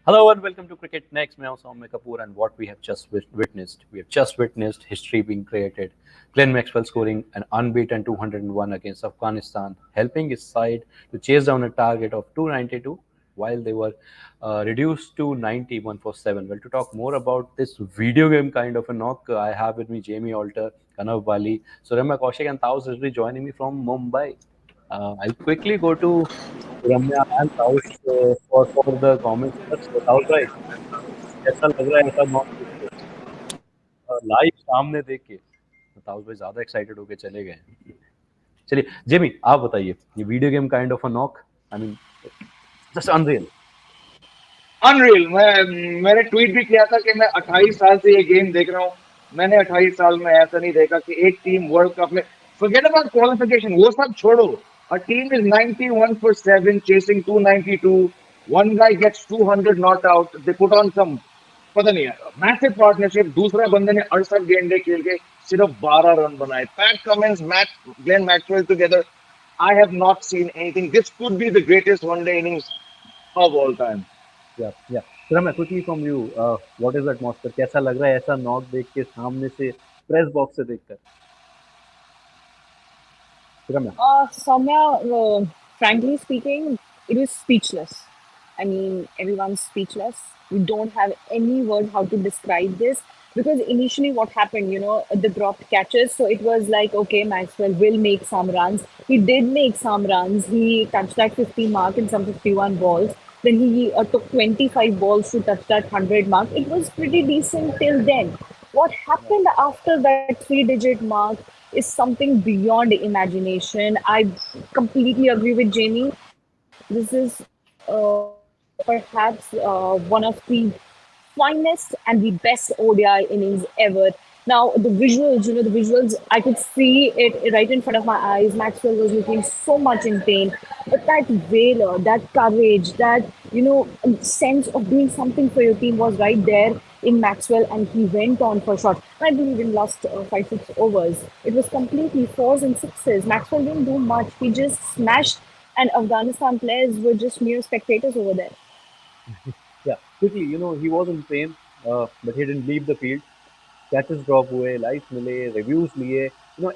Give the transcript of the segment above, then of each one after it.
Hello and welcome to Cricket Next. मैं हूं सौम्य Kapoor and what we have just witnessed. We have just witnessed history being created. Glenn Maxwell scoring an unbeaten 201 against Afghanistan, helping his side to chase down a target of 292 while they were reduced to 91 for 7. Well, to talk more about this video game kind of a knock, I have with me Jamie Alter, Kanav Bali, Surya Kaushik and Taos Rizvi joining me from Mumbai. I'll quickly go to Ramya and Taos for the comments first. So, Taos भाई कैसा लग रहा है ऐसा knock देख के live सामने देख के तो ताउस भाई ज्यादा एक्साइटेड होके चले गए चलिए जेमी आप बताइए ये video game kind of a knock I mean just unreal unreal. मैंने ट्वीट भी किया था कि मैं 28 साल से ये गेम देख रहा हूँ। मैंने 28 साल में ऐसा नहीं देखा कि एक टीम वर्ल्ड कप में फॉरगेट अबाउट क्वालिफिकेशन, वो सब छोड़ो। A team is 91 for 7 chasing 292, one guy gets 200 not out, they put on some पता नहीं है मैसिव पार्टनरशिप, दूसरा बंदे ने 68 गेंदे खेल के सिर्फ 12 रन बनाए। Pat Cummins, Matt Glenn Maxwell together, I have not seen anything. This could be the greatest one day innings of all time. या Ramya quickly from you what is the atmosphere कैसा लग रहा है ऐसा नॉक देख के सामने से प्रेस बॉक्स से देखकर रम्या Soumya, frankly speaking, it was speechless. I mean, everyone's speechless. We don't have any word how to describe this because initially what happened, the dropped catches. So it was like, okay, Maxwell will make some runs. He did make some runs. He touched that 50 mark in some 51 balls. Then he took 25 balls to touch that 100 mark. It was pretty decent till then. What happened after that three-digit mark is something beyond imagination. I completely agree with Jamie. This is perhaps one of the finest and the best ODI innings ever. Now, the visuals, I could see it right in front of my eyes. Maxwell was looking so much in pain. But that valor, that courage, that, sense of doing something for your team was right there in Maxwell, and he went on for shots. I believe in last 5-6 overs, it was completely fours and sixes. Maxwell didn't do much. He just smashed, and Afghanistan players were just mere spectators over there. Yeah, quickly, he was in pain, but he didn't leave the field. Catches drop हुए, life मिले, reviews लिए,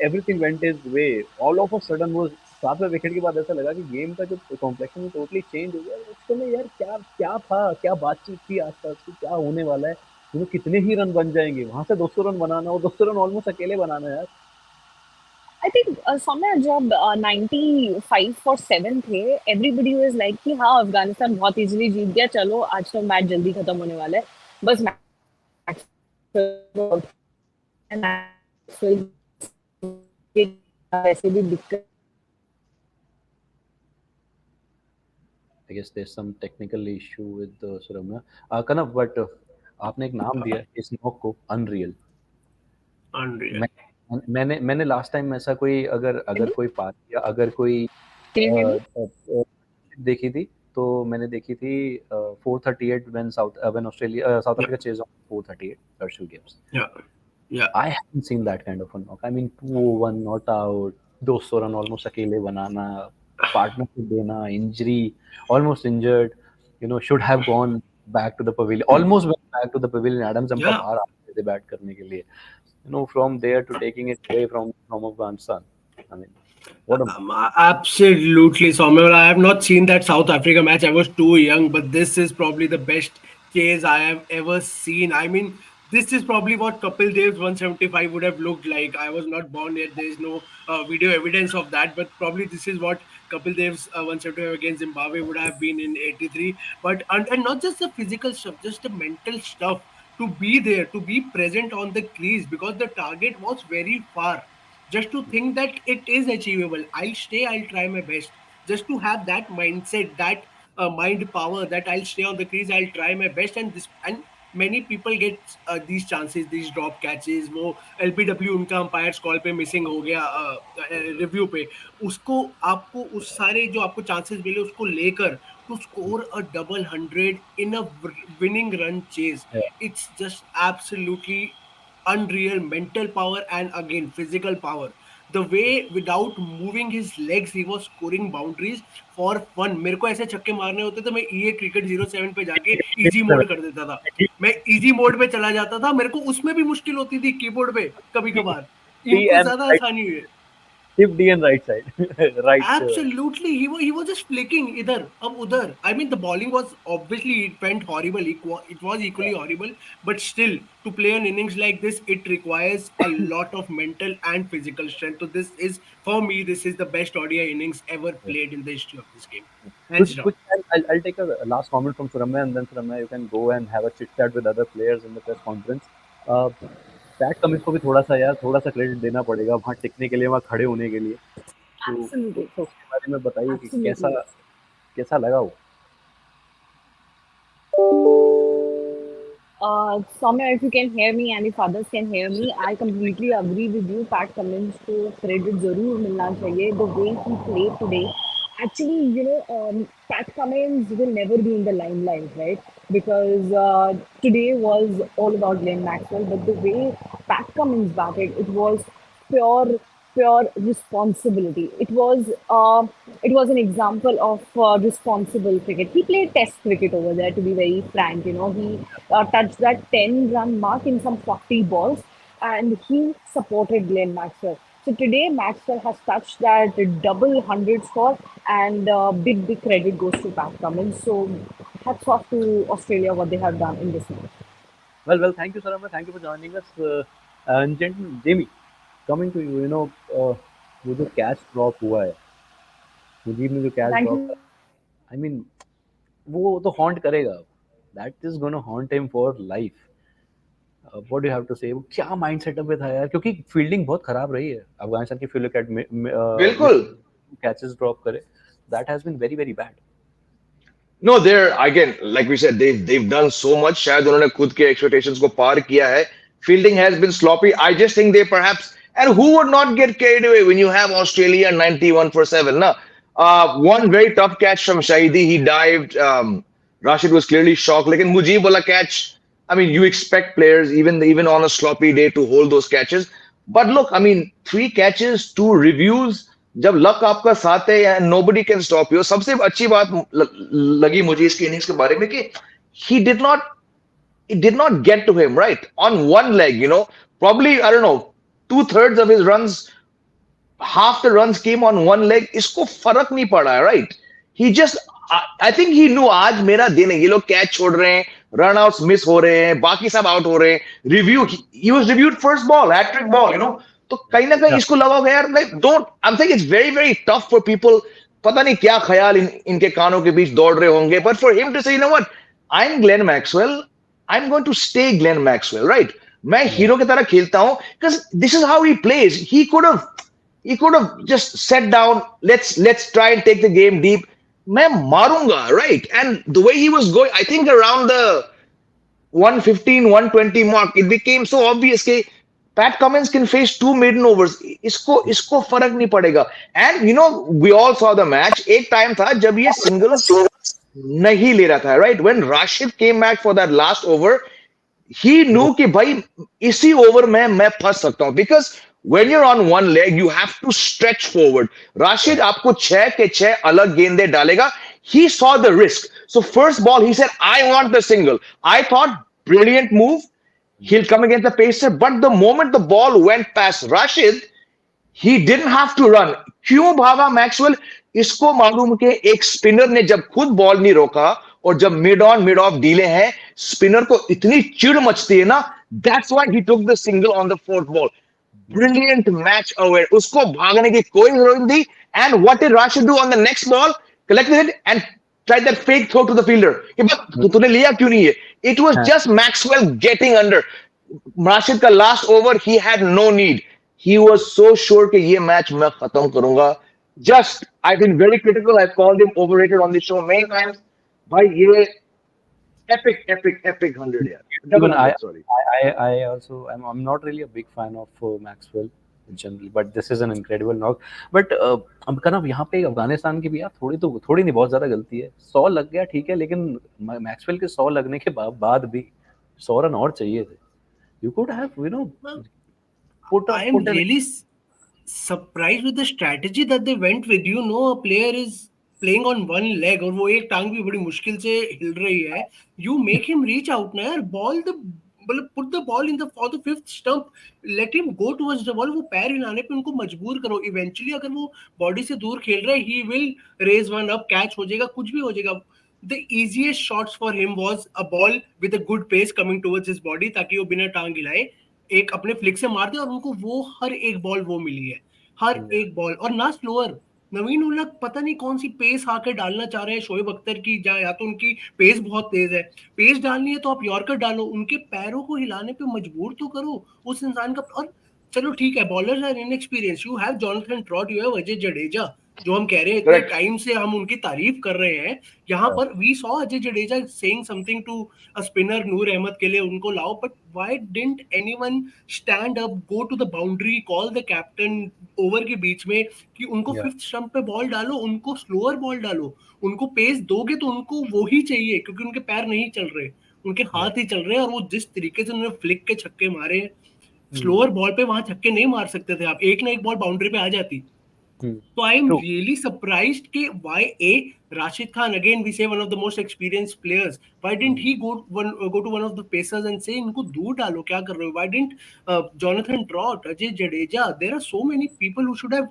everything went his way. All of a sudden वो 7वें wicket के बाद ऐसा लगा कि game का जो कॉम्प्लेक्शन टोटली चेंज हो गया. उस समय यार क्या क्या था, क्या बातचीत थी आसपास की, क्या होने वाला है, कितने ही रन बन जाएंगे वहां से 200 रन बनाना, और 200 रन ऑलमोस्ट अकेले बनाना यार. I think समय जब 95 for 7 थे, everybody was like कि हाँ अफगानिस्तान बहुत इजीली जीत गया, चलो आज तो मैच जल्दी खत्म होने वाला है, बस वैसे भी दिक्कत. I guess there's some technical issue with Suramya. Kanav, but आपने एक नाम दिया इस नॉक को, अनरियल. अनरियल. मैंने लास्ट टाइम ऐसा कोई अगर कोई पार्टी या अगर कोई देखी थी तो मैंने देखी थी 438 when Australia South Africa chased on 438 first two games. Yeah. I haven't seen that kind of a knock. I mean 201 not out, 200 run almost अकेले बनाना, partnership देना, injury, almost injured, should have gone back to the pavilion, almost went back to the pavilion. Adams हमका बाहर आते थे bat करने के लिए. From there to taking it away from Afghanistan. I mean, what a absolutely, Samuel. I have not seen that South Africa match. I was too young, but this is probably the best chase I have ever seen. I mean, this is probably what Kapil Dev's 175 would have looked like. I was not born yet. There is no video evidence of that, but probably this is what Kapil Dev's 175 against Zimbabwe would have been in '83. But and not just the physical stuff, just the mental stuff, to be there, to be present on the crease, because the target was very far. Just to think that it is achievable, I'll stay, I'll try my best. Just to have that mindset, that mind power, that I'll stay on the crease, I'll try my best. And many people get these chances, these drop catches. वो LBW उनका umpire call पे missing हो गया review पे, उसको आपको उस सारे जो आपको चांसेस मिले उसको लेकर to score a double 100 in a winning run chase. It's just absolutely unreal mental power and again physical power. the way without moving his legs he was scoring boundaries for fun. मेरे को ऐसे छक्के मारने होते तो मैं EA cricket 07 पे जाके इजी मोड कर देता था. मैं इजी मोड पे चला जाता था. मेरे को उसमें भी मुश्किल होती थी कीबोर्ड पे कभी कभार. इनको ज्यादा आसानी है. Shift D and right side, right. Absolutely, he was just flicking idhar ab udhar. I mean, the bowling was obviously it went horrible. It was equally horrible, but still, to play an innings like this, it requires a lot of mental and physical strength. So this is, for me, this is the best ODI innings ever played in the history of this game. Hands down. I'll take a last comment from Suramya, and then Suramya, you can go and have a chit chat with other players in the press conference. PAT Cummins को भी थोड़ा सा credit देना पड़ेगा वहाँ टिकने के लिए, वहाँ खड़े होने के लिए. तो उसके बारे में बताइए कि कैसा लगा वो. Soumya, if you can hear me and if others can hear me, I completely agree with you. Pat Cummins को credit जरूर मिलना चाहिए. The way he played today, actually, you know, Pat Cummins will never be in the limelight, right? Because today was all about Glenn Maxwell, but the way Pat Cummins batted, it was pure responsibility. It was an example of responsible cricket. He played Test cricket over there, to be very frank. You know, he touched that 10-run mark in some 40 balls, and he supported Glenn Maxwell. So today, Maxwell has touched that double 100 score, and big credit goes to Pat Cummins. So hats off to Australia what they have done in this match. Well, thank you, Sarama. Thank you for joining us. And gentlemen, Jamie, coming to you, you know, वो जो catch drop हुआ है, मुजीब ने जो catch drop, I mean, वो तो haunt करेगा. That is going to haunt him for life. What do you have to say? वो क्या माइंड सेटअप पे था यार, क्योंकि फील्डिंग बहुत खराब रही है अफगानिस्तान की. फील्ड कैट बिल्कुल कैचेस ड्रॉप करे, that has been very bad. No, they're again, like we said, they've done so much. शायद उन्होंने खुद के expectations को पार किया है. Fielding has been sloppy. I just think they perhaps, and who would not get carried away when you have Australia 91 for 7? Na? One very tough catch from Shahidi. He dived. Rashid was clearly shocked. Like in Mujib wala catch, I mean, you expect players even on a sloppy day to hold those catches. But look, I mean, 3 catches, 2 reviews. जब luck आपका साथ है and nobody can stop you. सबसे अच्छी बात लगी मुझे इसकी इनिंग्स के बारे में कि it did not get to him, right? On one leg, you know, probably, I don't know, 2/3 of his runs, half the runs came on one leg. Isko farak nahi pada, right? He just, I think he knew आज मेरा दिन है. ये लोग catch छोड़ रहे हैं, run outs miss हो रहे हैं, बाकी सब आउट हो रहे हैं. Review, he was reviewed first ball, hat-trick ball, you know. तो कहीं ना कहीं इसको लगा होगा यार, like, don't, I'm saying it's very tough for people. पता नहीं क्या ख्याल इनके कानों के बीच दौड़ रहे होंगे. But for him to say, you know what, I'm Glenn Maxwell, I'm going to stay Glenn Maxwell, right? मैं हीरो की तरह खेलता हूं, because this is how he plays. He could have just sat down, let's try and take the game deep. मैं मारूंगा, right? And the way he was going, I think around the 115, 120 mark, it became so obvious कि Pat Cummins can face 2 maiden overs. इसको फर्क नहीं पड़ेगा. And you know, we all saw the match. एक time था जब ये singles नहीं ले रहा था, right? When Rashid came back for that last over, he knew कि भाई इसी over में मैं फंस सकता हूं. Because when you're on one leg, you have to stretch forward. Rashid आपको 6 के 6 अलग गेंदें डालेगा. He saw the risk. So first ball, he said, I want the single. I thought, brilliant move. He'll come against the pacer. But the moment the ball went past Rashid, he didn't have to run. क्यों भागा Maxwell? इसको मालूम कि एक spinner ने जब खुद ball नहीं रोका और जब mid on mid of delay हैं, स्पिनर को इतनी चिढ़ मचती है ना. That's why he took the single on the 4th ball. Brilliant match aware. उसको भागने की कोई जरूरत नहीं. And what did Rashid do on the next ball? Collected it and tried that fake throw to the fielder. तूने लिया क्यों नहीं है? It was just Maxwell getting under. Rashid का last over, he had no need. He was so sure कि ये match मैं खत्म करूंगा. Just, I've been very critical. I've called him overrated on this show many times. भाई ये epic 100 यार. Even I also, I'm not really a big fan of Maxwell in general, but this is an incredible knock. But अब कना यहाँ पे अफगानिस्तान की भी यार थोड़ी नहीं बहुत ज्यादा गलती है. 100 लग गया ठीक है, लेकिन मैक्सवेल के 100 लगने के बाद भी 100 रन और चाहिए थे. You could have, you know, surprised with the strategy that they went with. You know, a player is playing on one leg और वो एक टांग भी बड़ी मुश्किल से हिल रही है. You make him reach out ना यार. Ball the मतलब put the ball in the for the fifth stump. Let him go towards the ball. वो पैर हिलाने पे उनको मजबूर करो. Eventually अगर वो बॉडी से दूर खेल रहा है, he will raise one up, catch हो जाएगा, कुछ भी हो जाएगा. The easiest shots for him was a ball with a good pace coming towards his body ताकि वो बिना टांग हिलाए एक अपने फ्लिक से मार दे और उनको वो हर एक बॉल वो मिली है. हर एक बॉल और ना स्लोअर. नवीन उल्लक पता नहीं कौन सी पेस आके डालना चाह रहे हैं शोएब अख्तर की, या तो उनकी पेस बहुत तेज है. पेस डालनी है तो आप यॉर्कर डालो, उनके पैरों को हिलाने पे मजबूर तो करो उस इंसान का. और चलो ठीक है, bowlers are inexperience. You have Jonathan Trott, you have Ajay Jadeja, जो हम कह रहे हैं इतने टाइम से हम उनकी तारीफ कर रहे हैं. यहाँ पर we saw Ajay Jadeja saying something to a spinner Noor Ahmad के लिए उनको लाओ, but why didn't anyone stand up, go to the boundary, call the captain over के बीच में कि उनको फिफ्थ स्टंप पे बॉल डालो, उनको स्लोअर बॉल डालो. उनको पेस दोगे तो उनको वो ही चाहिए क्योंकि उनके पैर नहीं चल रहे, उनके हाथ ही चल रहे हैं. और वो जिस तरीके से उन्होंने फ्लिक के छक्के मारे, स्लोअर बॉल पे वहां छक्के नहीं मार सकते थे आप. एक ना एक बॉल बाउंड्री पे आ जाती. So I am really surprised कि why Rashid Khan, again we say one of the most experienced players, why didn't he go to one of the pacers and say इनको दूर डालो, क्या कर रहे हो? Why didn't Jonathan Trott, Ajay Jadeja, there are so many people who should have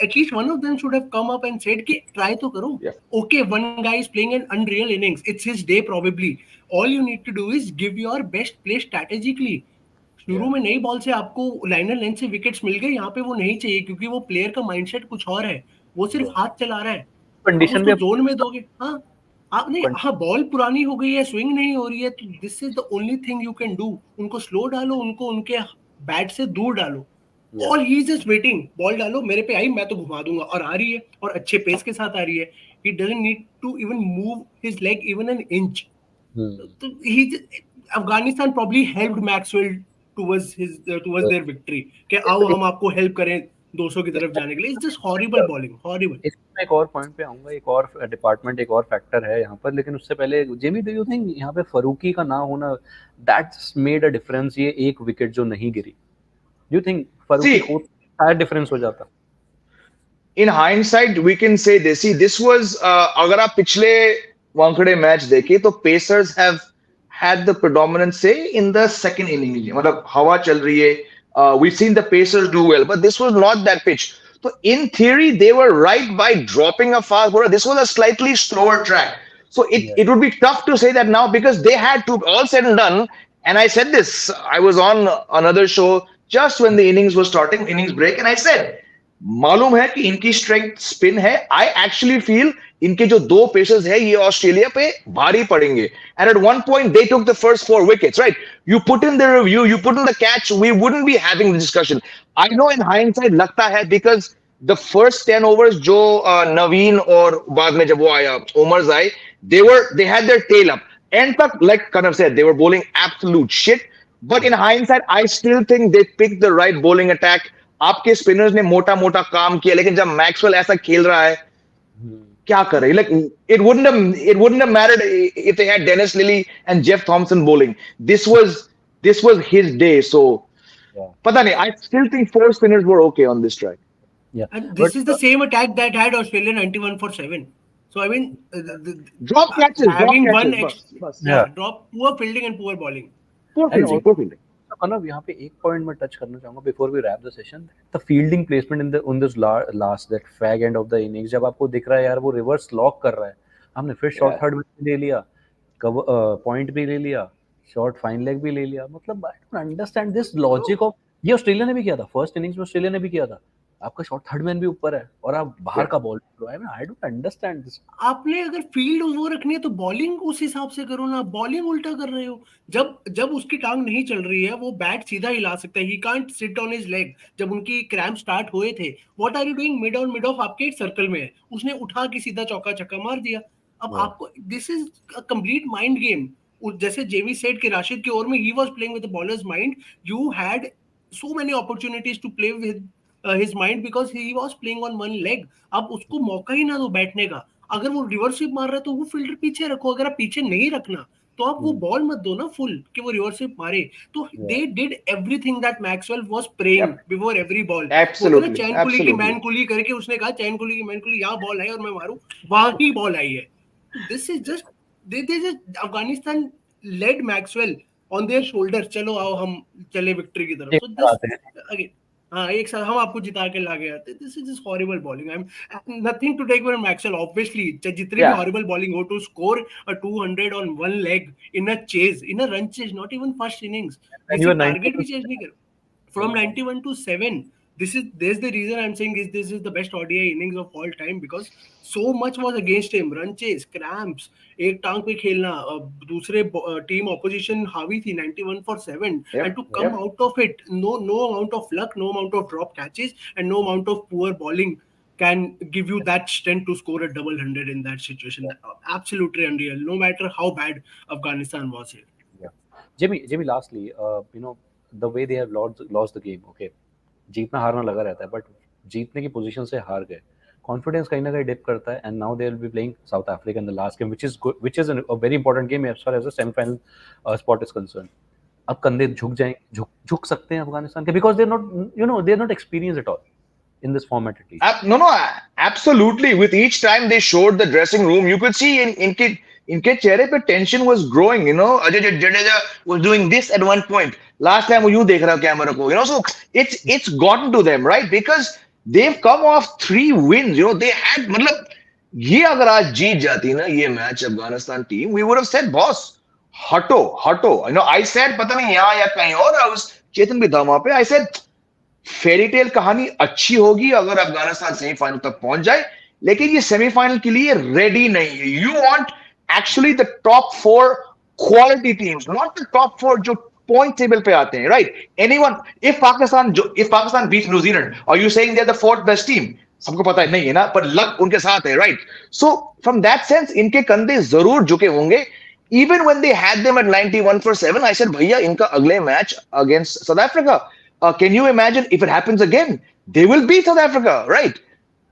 at least one of them should have come up and said कि try तो करो. Okay, one guy is playing an unreal innings, it's his day probably. All you need to do is give your best play strategically. शुरू में नई ball से आपको liner length से wickets मिल गए, यहाँ पे वो नहीं चाहिए क्योंकि वो प्लेयर का माइंडसेट कुछ और है. वो सिर्फ हाथ चला रहा है. कंडीशन उसको जोन में दोगे, हाँ आप नहीं, हाँ बॉल पुरानी हो गई है, स्विंग नहीं हो रही है, तो this is the only thing you can do. उनको स्लो डालो, उनको उनके बैट से दूर डालो. और he is just waiting, ball डालो मेरे पे आई, मैं तो घुमा दूंगा. और आ रही है और अच्छे पेस के साथ आ रही है. He doesn't need to even move his leg even an inch. तो he Afghanistan probably helped Maxwell towards their victory कि आओ हम आपको हेल्प करें 200 की तरफ जाने के लिए. It's just horrible bowling, horrible. इसमें एक और पॉइंट पे आऊंगा, एक और डिपार्टमेंट, एक और फैक्टर है यहाँ पर. लेकिन उससे पहले जेमी, डू यू थिंक यहाँ पे फरूकी का ना होना दैट्स मेड अ डिफरेंस? ये एक विकेट जो नहीं गिरी, डू यू थिंक फरूकी को शायद डिफरेंस हो जाता? In hindsight, we can say this. See, this was अगर आप पिछले वानखेड़े मैच देखें तो Pacers have had the predominant say in the second inning. मतलब हवा चल रही है. We've seen the Pacers do well, but this was not that pitch. So in theory, they were right by dropping a fast bowler. This was a slightly slower track. So it would be tough to say that now because they had to, all said and done. And I said this, I was on another show just when the innings was starting, innings break, and I said, मालूम है कि इनकी strength spin है. I actually feel इनके जो दो pacers है ये ऑस्ट्रेलिया पे भारी पड़ेंगे. And at one point they took the first 4 wickets, right? You put in the review, you put in the catch, we wouldn't be having the discussion. I know in hindsight लगता है because the first 10 overs जो नवीन और बाद में जब वो आया उमर्स आए, they had their tail up. End तक, like Kanav said, they were bowling absolute shit. But in hindsight, I still think they picked the right bowling attack. आपके स्पिनर्स ने मोटा मोटा काम किया, लेकिन जब मैक्सवेल ऐसा खेल रहा है क्या कर रहे हैं? Like it wouldn't have mattered if they had Dennis Lilly and Jeff Thompson bowling. This was his day. So पता नहीं, I still think 4 spinners were okay on this track. And this is the same attack that had Australia 91 for 7. So I mean, drop catches, having drop one catches, drop, poor fielding and poor bowling. Poor fielding. Kanav, यहाँ पे एक point में touch करना चाहूंगा before we wrap the session. The fielding placement in the on this last that fag end of the innings, जब आपको दिख रहा है यार वो रिवर्स लॉक कर रहा है, हमने फिर शॉर्ट थर्ड में ले लिया, पॉइंट भी ले लिया, शॉर्ट फाइन लेग भी ले लिया. मतलब I don't understand this logic of. ये ऑस्ट्रेलिया ने भी किया था, फर्स्ट इनिंग्स में ऑस्ट्रेलिया ने भी किया था. आपका शॉर्ट थर्ड मैन भी ऊपर है और आप बाहर का ball. I don't understand this. आपने अगर फील्ड वो रखनी है तो बॉलिंग उस हिसाब से करो ना. बॉलिंग उल्टा कर रहे हो. जब उसकी टांग नहीं चल रही है वो बैट सीधा हिला सकता है. He can't sit on his leg. जब उनकी क्रैम्प स्टार्ट हुए थे, what are you doing? Mid off आपके एक सर्कल में है, उसने उठा के सीधा चौका छक्का मार दिया. अब आपको this is a complete mind game. जैसे जेमी सेड कि राशिद के ओवर में ही was playing with the bowler's mind. You had so many opportunities to play with his mind because he was playing on one leg. आप उसको मौका ही ना दो बैठने का. अगर वो रिवर्स स्वीप मार रहा है तो वो फील्डर पीछे रखो. अगर आप पीछे नहीं रखना तो आप वो बॉल मत दो ना फुल कि वो रिवर्स स्वीप मारे. तो Yeah. They did everything that Maxwell was praying Yep. Before every ball. बोलते ना Absolutely. चैन कुली की Absolutely. मैन कुली करके उसने कहा चैन कुली की मैन कुली यहाँ बॉल है और मैं मारूं, वहां ही बॉल आई है. This is just they just Afghanistan led Maxwell on their shoulder. चलो आओ हम चले विक्ट्री की तरफ. ये सो दिस आते हैं. अगेन, हाँ एक साथ हम आपको जिता के लागे आते. This is just horrible bowling. I am nothing to take for Maxwell obviously. जितनी भी Yeah. हॉरिबल बॉलिंग हो, to score a 200 on one leg in a chase, in a run chase, not even first innings. And you किसी were 90 target भी chase नहीं कर. From 91 to 7, there's the reason I'm saying is this is the best ODI innings of all time, because so much was against him. Run chase, cramps, एक टांग पे खेलना, दूसरे team opposition हावी थी 91 for 7, Yep. and to come Yep. out of it, no amount of luck, no amount of drop catches, and no amount of poor bowling can give you that strength to score a double hundred in that situation. Absolutely unreal, no matter how bad Afghanistan was here. Yeah. Jimmy, lastly, the way they have lost the game, okay, जीतना हारना लगा रहता है, but जीतने की position से हार गए, कॉन्फिडेंस कहीं ना कहीं डिप करता है, and now they will be playing south Africa in the last game, which is a very important game as far as the semi-final spot is concerned. अब कंधे झुक सकते हैं अफगानिस्तान के, because they're not experienced at all in this format at least. No, absolutely. With each time they showed the dressing room, you could see इनके चेहरे पे tension was growing. Ajay Jadeja was doing this at one point. Last time वो यूं देख रहा camera को. So it's gotten to them, right? Because they've come off 3 wins. They had, मतलब ये अगर आज जीत जाती ना ये match Afghanistan team, we would have said, boss, हटो. I said, पता नहीं यहाँ या कहीं और, I was चेतन भी था वहां पे, I said, फेरी टेल कहानी अच्छी होगी अगर अफगानिस्तान सेमीफाइनल तक पहुंच जाए, लेकिन ये सेमीफाइनल के लिए रेडी नहीं है. You want actually the top 4 quality teams, not the top 4 जो पॉइंट टेबल पे आते हैं, right? Anyone, if Pakistan beats New Zealand, are you saying they are the 4th best team? सबको पता है नहीं है ना, पर लक उनके साथ है, right? So from that sense इनके कंधे जरूर झुके होंगे. Even when they had them at 91 for 7, I said, भैया इनका अगले match against South Africa, can you imagine if it happens again? They will beat South Africa, right?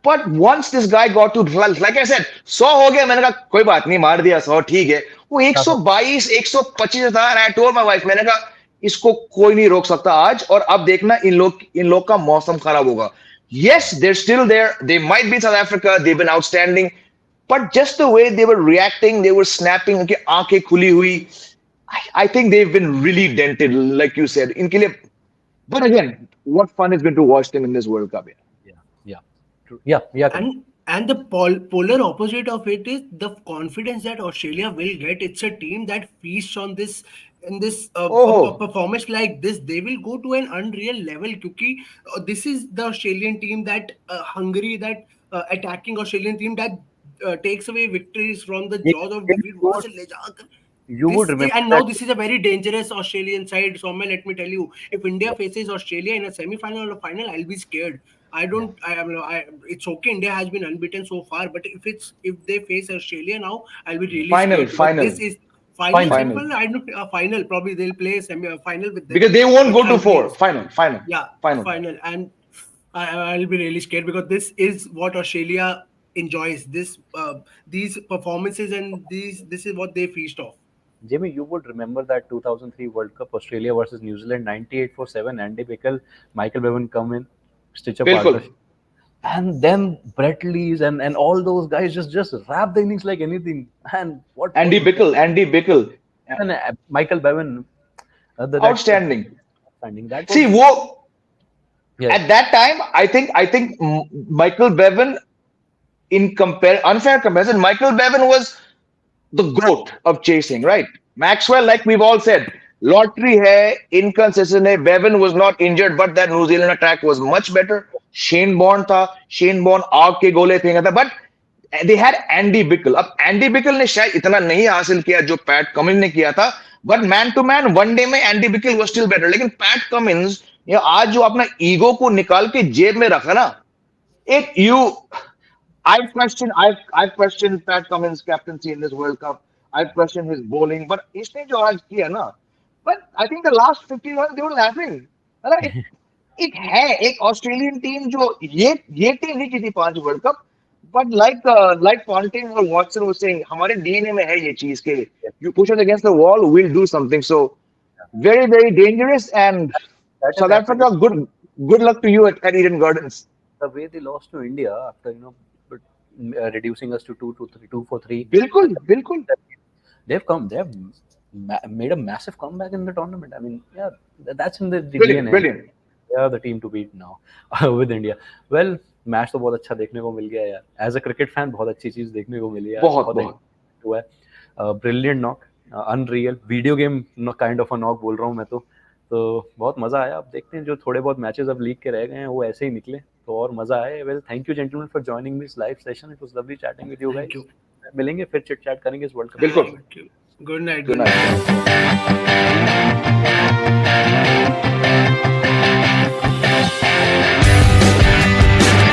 But once this guy got to, like I said, 100 हो गया, मैंने कहा कोई बात नहीं, मार दिया 100, ठीक है. वो 122, 125 था. I told my wife, मैंने कहा इसको कोई नहीं रोक सकता आज, और अब देखना इन लोग का मौसम खराब होगा. Yes, they're still there. They might beat South Africa. They've been outstanding. But just the way they were reacting, they were snapping, उनकी आंखें खुली हुई. I think they've been really dented, like you said. इनके लिए. But again, what fun it's been to watch them in this World Cup. Yeah. True. Yeah. And the polar opposite of it is the confidence that Australia will get. It's a team that feasts on this, in this performance like this. They will go to an unreal level, because this is the Australian team that hungry, that attacking Australian team that takes away victories from the jaws of defeat. You would remember, and now this is a very dangerous Australian side. So let me tell you, if India faces Australia in a semi-final or a final, I'll be scared. It's okay, India has been unbeaten so far, but if they face Australia now, I'll be really scared. Final. This is final. I don't final. Probably they'll play semi-final with them, because they won't go to 4. Final. Yeah, final. And I'll be really scared, because this is what Australia enjoys. These performances, and this is what they feast off. Jimmy, you would remember that 2003 World Cup, Australia versus New Zealand, 98 for 7. Andy Bickle, Michael Bevan come in, stitch up partnership, and then Brett Lees and all those guys just wrap the innings like anything. And what Andy Bickle, and Michael Bevan, outstanding. That See, at that time, I think Michael Bevan, in unfair comparison, Michael Bevan was the goat of chasing, right? Maxwell, like we've all said, lottery hai, inconsistent hai. Bevan was not injured, but that New Zealand attack was much better. Shane Bourne tha. Shane Bourne आग के गोले फेंका था, but they had Andy Bickle. अब Andy Bickle ने शायद इतना नहीं हासिल किया जो Pat Cummins ने किया था, but man to man one day में Andy Bickle was still better. लेकिन Pat Cummins आज जो अपना ईगो को निकाल के जेब में रखा ना, I've questioned Pat Cummins' captaincy in this World Cup. I've questioned his bowling, but इसने जो आज किया ना, but I think the last 50 runs they were laughing. एक है एक ऑस्ट्रेलियन टीम जो ये टीम नहीं जीती 5 world cup, But like Ponting or Watson was saying, हमारे DNA में है ये चीज के you push us against the wall, we'll do something. So very very dangerous. And That South is happened. Africa, good luck to you at Eden Gardens. The way they lost to India after but, reducing us to 2-3. बिल्कुल बिल्कुल. They've made a massive comeback in the tournament. I mean, yeah, that's in the DNA. Brilliant. They are the team to beat now with India. Well, match तो बहुत अच्छा देखने को मिल गया यार. As a cricket fan, बहुत अच्छी चीज देखने को मिली यार. बहुत हुआ है. Brilliant knock, unreal. Video game kind of a knock बोल रहा हूँ मैं तो बहुत मजा आया. अब देखते हैं जो थोड़े बहुत मैचेस अब लीग के रह गए हैं वो ऐसे ही निकले तो और मजा आए. Well, thank you gentlemen for joining this live session. It was lovely chatting with you guys. Thank you. मिलेंगे फिर चिट चैट करेंगे इस वर्ल्ड कप. बिल्कुल. Good night. Good night.